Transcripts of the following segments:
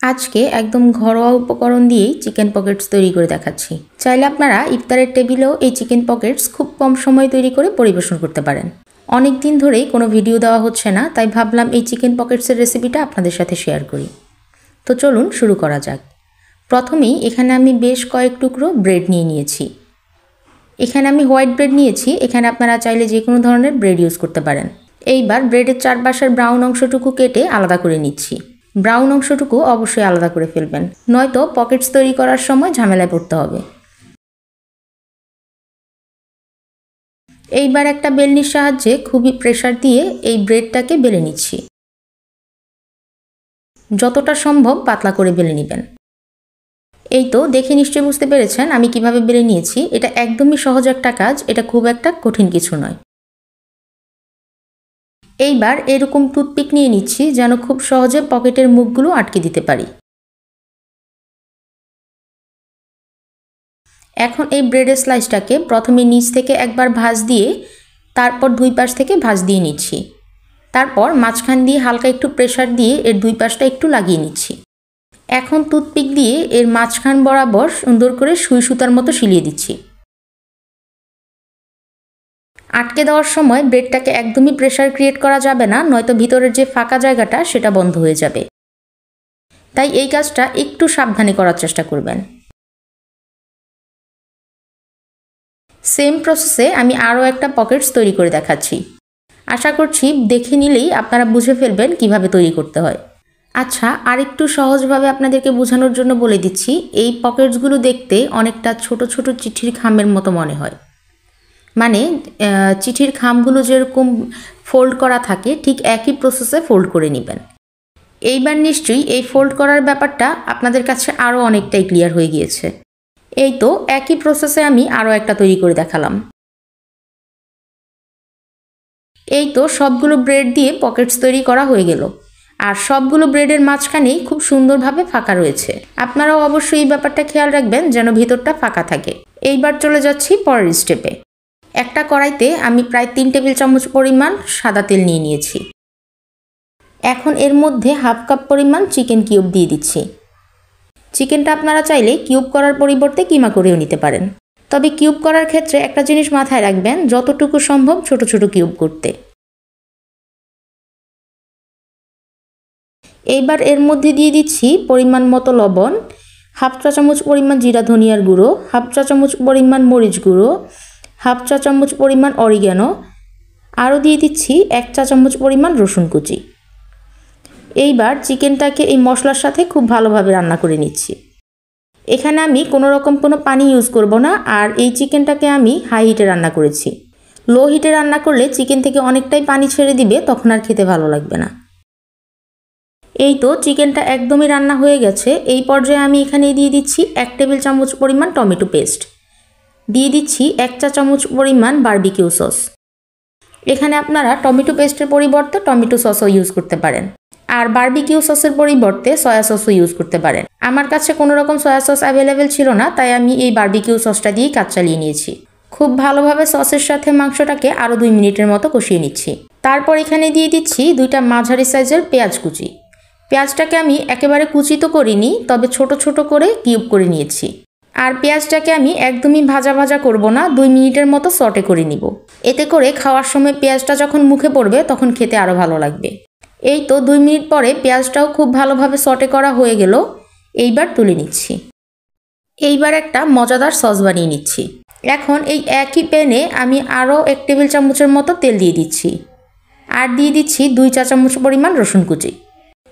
আজকে একদম ঘরোয়া উপকরণ দিয়েই চিকেন পকেটস তৈরি করে দেখাচ্ছি। চাইলে আপনারা ইফতারের টেবিলেও এই চিকেন পকেটস খুব কম সময়ে তৈরি করে পরিবেশন করতে পারেন। অনেক দিন ধরেই কোনো ভিডিও দেওয়া হচ্ছে না, তাই ভাবলাম এই চিকেন পকেটসের রেসিপিটা আপনাদের সাথে শেয়ার করি। তো চলুন শুরু করা যাক। প্রথমেই এখানে আমি বেশ কয়েক টুকরো ব্রেড নিয়ে নিয়েছি। এখানে আমি হোয়াইট ব্রেড নিয়েছি, এখানে আপনারা চাইলে যে কোনো ধরনের ব্রেড ইউজ করতে পারেন। এইবার ব্রেডের চারপাশের ব্রাউন অংশটুকু কেটে আলাদা করে নিচ্ছি। ব্রাউন অংশটুকু অবশ্যই আলাদা করে ফেলবেন, নয়তো পকেটস তৈরি করার সময় ঝামেলায় পড়তে হবে। এইবার একটা বেলনির সাহায্যে খুবই প্রেসার দিয়ে এই ব্রেডটাকে বেলে নিচ্ছি। যতটা সম্ভব পাতলা করে বেলে নেবেন। এই তো দেখে নিশ্চয়ই বুঝতে পেরেছেন আমি কিভাবে বেলে নিয়েছি। এটা একদমই সহজ একটা কাজ, এটা খুব একটা কঠিন কিছু নয়। এইবার এরকম টুথপিক নিয়ে নিচ্ছি যেন খুব সহজে পকেটের মুখগুলো আটকে দিতে পারি। এখন এই ব্রেডের স্লাইসটাকে প্রথমে নিচ থেকে একবার ভাঁজ দিয়ে তারপর দুই পাশ থেকে ভাঁজ দিয়ে নিচ্ছি। তারপর মাঝখান দিয়ে হালকা একটু প্রেসার দিয়ে এর দুই পাশটা একটু লাগিয়ে নিচ্ছি। এখন টুথপিক দিয়ে এর মাঝখান বরাবর সুন্দর করে সুই সুতার মতো সিলিয়ে দিচ্ছি। আটকে দেওয়ার সময় ব্রেডটাকে একদমই প্রেসার ক্রিয়েট করা যাবে না, নয়তো ভিতরের যে ফাঁকা জায়গাটা সেটা বন্ধ হয়ে যাবে। তাই এই কাজটা একটু সাবধানে করার চেষ্টা করবেন। সেম প্রসেসে আমি আরও একটা পকেটস তৈরি করে দেখাচ্ছি। আশা করছি দেখে নিলেই আপনারা বুঝে ফেলবেন কিভাবে তৈরি করতে হয়। আচ্ছা, আরেকটু সহজভাবে আপনাদেরকে বোঝানোর জন্য বলে দিচ্ছি, এই পকেটসগুলো দেখতে অনেকটা ছোট ছোট চিঠির খামের মতো মনে হয়। মানে চিঠির খামগুলো যেরকম ফোল্ড করা থাকে ঠিক একই প্রসেসে ফোল্ড করে নেবেন। এইবার নিশ্চয়ই এই ফোল্ড করার ব্যাপারটা আপনাদের কাছে আরও অনেকটাই ক্লিয়ার হয়ে গিয়েছে। এই তো একই প্রসেসে আমি আরও একটা তৈরি করে দেখালাম। এই তো সবগুলো ব্রেড দিয়ে পকেটস তৈরি করা হয়ে গেল, আর সবগুলো ব্রেডের মাঝখানেই খুব সুন্দরভাবে ফাঁকা রয়েছে। আপনারাও অবশ্যই এই ব্যাপারটা খেয়াল রাখবেন যেন ভিতরটা ফাঁকা থাকে। এইবার চলে যাচ্ছি পরের স্টেপে। একটা কড়াইতে আমি প্রায় 3 টেবিল চামচ পরিমাণ সাদা তেল নিয়ে নিয়েছি। এখন এর মধ্যে হাফ কাপ পরিমাণ চিকেন কিউব দিয়ে দিচ্ছি। চিকেনটা আপনারা চাইলে কিউব করার পরিবর্তে কিমা করেও নিতে পারেন, তবে কিউব করার ক্ষেত্রে একটা জিনিস মাথায় রাখবেন, যতটুকু সম্ভব ছোট ছোট কিউব করতে। এইবার এর মধ্যে দিয়ে দিচ্ছি পরিমাণ মতো লবণ, হাফ চা চামচ পরিমাণ জিরা ধনিয়ার গুঁড়ো, হাফ চা চামচ পরিমাণ মরিচ গুঁড়ো, হাফ চা চামচ পরিমাণ অরিগ্যানো, আরও দিয়ে দিচ্ছি 1 চা চামচ পরিমাণ রসুন কুচি। এইবার চিকেনটাকে এই মশলার সাথে খুব ভালোভাবে রান্না করে নিচ্ছি। এখানে আমি কোনো রকম কোনো পানি ইউজ করব না, আর এই চিকেনটাকে আমি হাই হিটে রান্না করেছি। লো হিটে রান্না করলে চিকেন থেকে অনেকটাই পানি ছেড়ে দিবে, তখন আর খেতে ভালো লাগবে না। এই তো চিকেনটা একদমই রান্না হয়ে গেছে। এই পর্যায়ে আমি এখানে দিয়ে দিচ্ছি 1 টেবিল চামচ পরিমাণ টমেটো পেস্ট, দিয়ে দিচ্ছি 1 চা চামচ পরিমাণ বারবিকিউ সস। এখানে আপনারা টমেটো পেস্টের পরিবর্তে টমেটো সসও ইউজ করতে পারেন, আর বারবিকিউ সসের পরিবর্তে সয়া সসও ইউজ করতে পারেন। আমার কাছে কোনো রকম সয়া সস অ্যাভেলেবেল ছিল না, তাই আমি এই বারবিকিউ সসটা দিয়েই কাজ চালিয়ে নিয়েছি। খুব ভালোভাবে সসের সাথে মাংসটাকে আরও 2 মিনিটের মতো কষিয়ে নিচ্ছি। তারপর এখানে দিয়ে দিচ্ছি 2টা মাঝারি সাইজের পেঁয়াজ কুচি। পেঁয়াজটাকে আমি একেবারে কুচি তো করিনি, তবে ছোট ছোট করে কিউব করে নিয়েছি। আর পেঁয়াজটাকে আমি একদমই ভাজা ভাজা করব না, 2 মিনিটের মতো সটে করে নিব। এতে করে খাওয়ার সময় পেঁয়াজটা যখন মুখে পড়বে তখন খেতে আরও ভালো লাগবে। এই তো 2 মিনিট পরে পেঁয়াজটাও খুব ভালোভাবে সটে করা হয়ে গেল। এইবার তুলে নিচ্ছি। এইবার একটা মজাদার সস বানিয়ে নিচ্ছি। এখন এই একই প্যানে আমি আরও 1 টেবিল চামচের মতো তেল দিয়ে দিচ্ছি, আর দিয়ে দিচ্ছি 2 চা চামচ পরিমাণ রসুন কুচি।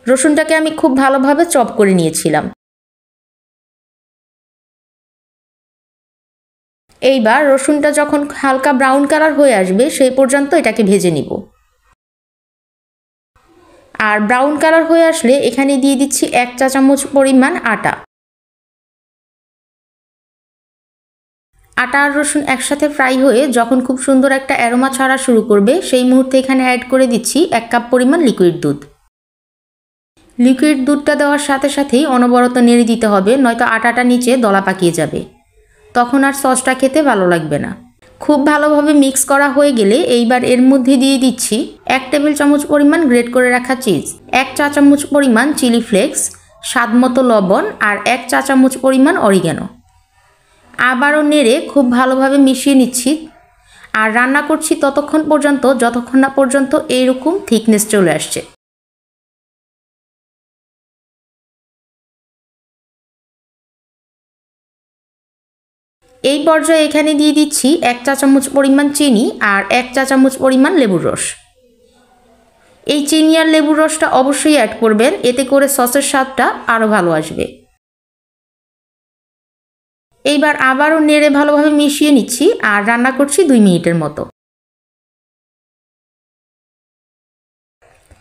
রসুনটাকে আমি খুব ভালোভাবে চপ করে নিয়েছিলাম। এইবার রসুনটা যখন হালকা ব্রাউন কালার হয়ে আসবে সেই পর্যন্ত এটাকে ভেজে নিব। আর ব্রাউন কালার হয়ে আসলে এখানে দিয়ে দিচ্ছি 1 চা চামচ পরিমাণ আটা। আটা আর রসুন একসাথে ফ্রাই হয়ে যখন খুব সুন্দর একটা অ্যারোমা ছাড়া শুরু করবে, সেই মুহূর্তে এখানে অ্যাড করে দিচ্ছি 1 কাপ পরিমাণ লিকুইড দুধ। লিকুইড দুধটা দেওয়ার সাথে সাথেই অনবরত নেড়ে দিতে হবে, নয়তো আটাটা নিচে দলা পাকিয়ে যাবে, তখন আর সসটা খেতে ভালো লাগবে না। খুব ভালোভাবে মিক্স করা হয়ে গেলে এইবার এর মধ্যে দিয়ে দিচ্ছি 1 টেবিল চামচ পরিমাণ গ্রেট করে রাখা চিজ, 1 চা চামচ পরিমাণ চিলি ফ্লেক্স, স্বাদমতো লবণ আর 1 চা চামচ পরিমাণ অরিগ্যানো। আবারও নেড়ে খুব ভালোভাবে মিশিয়ে নিচ্ছি আর রান্না করছি ততক্ষণ পর্যন্ত যতক্ষণ না পর্যন্ত এইরকম থিকনেস চলে আসছে। এই পর্যায়ে এখানে দিয়ে দিচ্ছি 1 চা চামচ পরিমাণ চিনি আর 1 চা চামচ পরিমাণ লেবুর রস। এই চিনি আর লেবুর রসটা অবশ্যই অ্যাড করবেন, এতে করে সসের স্বাদটা আরও ভালো আসবে। এইবার আবারও নেড়ে ভালোভাবে মিশিয়ে নিচ্ছি আর রান্না করছি 2 মিনিটের মতো।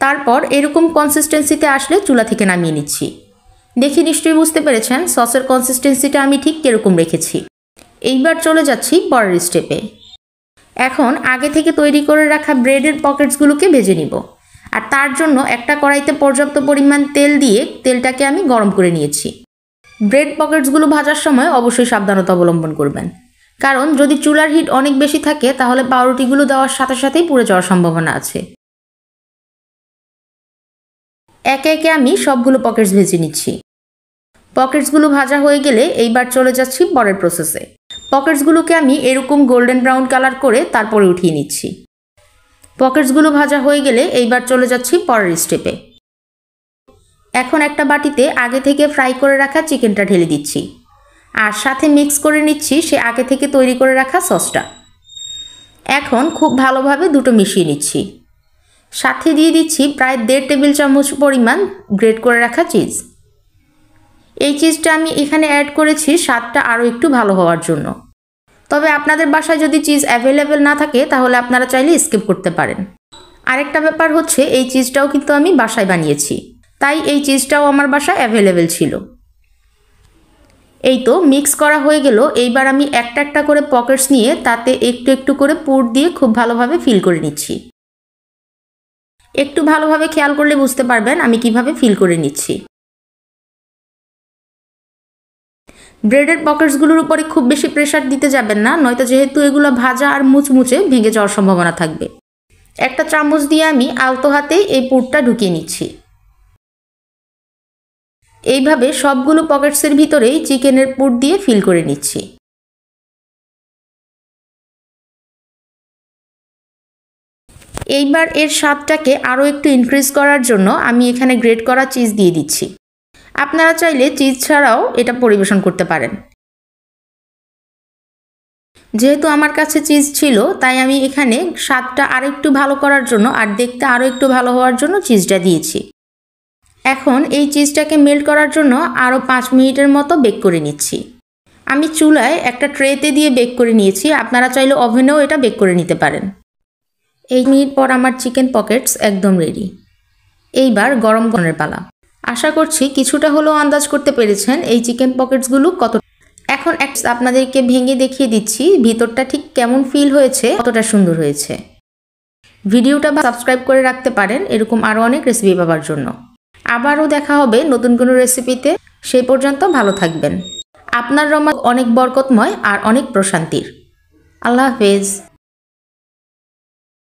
তারপর এরকম কনসিস্টেন্সিতে আসলে চুলা থেকে নামিয়ে নিচ্ছি। দেখে নিশ্চয়ই বুঝতে পেরেছেন সসের কনসিস্টেন্সিটা আমি ঠিক কিরকম রেখেছি। এইবার চলে যাচ্ছি পরের স্টেপে। এখন আগে থেকে তৈরি করে রাখা ব্রেডের পকেটসগুলোকে ভেজে নিব। আর তার জন্য একটা কড়াইতে পর্যাপ্ত পরিমাণ তেল দিয়ে তেলটাকে আমি গরম করে নিয়েছি। ব্রেড পকেটসগুলো ভাজার সময় অবশ্যই সাবধানতা অবলম্বন করবেন, কারণ যদি চুলার হিট অনেক বেশি থাকে তাহলে পাউরুটিগুলো দেওয়ার সাথে সাথেই পুড়ে যাওয়ার সম্ভাবনা আছে। একে একে আমি সবগুলো পকেটস ভেজে নিচ্ছি। পকেটসগুলো ভাজা হয়ে গেলে এইবার চলে যাচ্ছি পরের প্রসেসে। পকেটসগুলোকে আমি এরকম গোল্ডেন ব্রাউন কালার করে তারপরে উঠিয়ে নিচ্ছি। পকেটসগুলো ভাজা হয়ে গেলে এইবার চলে যাচ্ছি পরের স্টেপে। এখন একটা বাটিতে আগে থেকে ফ্রাই করে রাখা চিকেনটা ঢেলে দিচ্ছি আর সাথে মিক্স করে নিচ্ছি সে আগে থেকে তৈরি করে রাখা সসটা। এখন খুব ভালোভাবে দুটো মিশিয়ে নিচ্ছি। সাথে দিয়ে দিচ্ছি প্রায় 1.5 টেবিল চামচ পরিমাণ গ্রেট করে রাখা চিজ। এই চিজটা আমি এখানে অ্যাড করেছি স্বাদটা আরও একটু ভালো হওয়ার জন্য। তবে আপনাদের বাসায় যদি চিজ অ্যাভেলেবেল না থাকে তাহলে আপনারা চাইলে স্কিপ করতে পারেন। আরেকটা ব্যাপার হচ্ছে এই চিজটাও কিন্তু আমি বাসায় বানিয়েছি, তাই এই চিজটাও আমার বাসায় অ্যাভেলেবেল ছিল। এই তো মিক্স করা হয়ে গেল। এইবার আমি একটা একটা করে পকেটস নিয়ে তাতে একটু একটু করে পুর দিয়ে খুব ভালোভাবে ফিল করে নিচ্ছি। একটু ভালোভাবে খেয়াল করলে বুঝতে পারবেন আমি কিভাবে ফিল করে নিচ্ছি। ব্রেডের পকেটসগুলোর উপরে খুব বেশি প্রেসার দিতে যাবেন না, নয়তো যেহেতু এগুলো ভাজা আর মুচমুচে ভেঙে যাওয়ার সম্ভাবনা থাকবে। একটা চামচ দিয়ে আমি আলতো হাতেই এই পুরটা ঢুকিয়ে নিচ্ছি। এইভাবে সবগুলো পকেটসের ভিতরেই চিকেনের পুর দিয়ে ফিল করে নিচ্ছি। এইবার এর স্বাদটাকে আরও একটু ইনক্রিজ করার জন্য আমি এখানে গ্রেট করা চিজ দিয়ে দিচ্ছি। আপনারা চাইলে চিজ ছাড়াও এটা পরিবেশন করতে পারেন। যেহেতু আমার কাছে চিজ ছিল তাই আমি এখানে স্বাদটা আরও একটু ভালো করার জন্য আর দেখতে আরও একটু ভালো হওয়ার জন্য চিজটা দিয়েছি। এখন এই চিজটাকে মেল্ট করার জন্য আরও 5 মিনিটের মতো বেক করে নিচ্ছি। আমি চুলায় একটা ট্রেতে দিয়ে বেক করে নিয়েছি, আপনারা চাইলে ওভেনেও এটা বেক করে নিতে পারেন। 8 মিনিট পর আমার চিকেন পকেটস একদম রেডি। এইবার গরম গরমের পালা। আশা করছি কিছুটা হলেও আন্দাজ করতে পেরেছেন এই চিকেন পকেটসগুলো কত। এখন আপনাদেরকে ভেঙে দেখিয়ে দিচ্ছি ভিতরটা ঠিক কেমন ফিল হয়েছে, কতটা সুন্দর হয়েছে। ভিডিওটা সাবস্ক্রাইব করে রাখতে পারেন এরকম আরও অনেক রেসিপি পাওয়ার জন্য। আবারও দেখা হবে নতুন কোনো রেসিপিতে। সেই পর্যন্ত ভালো থাকবেন। আপনার রমজান অনেক বরকতময় আর অনেক প্রশান্তির। আল্লাহ হাফেজ।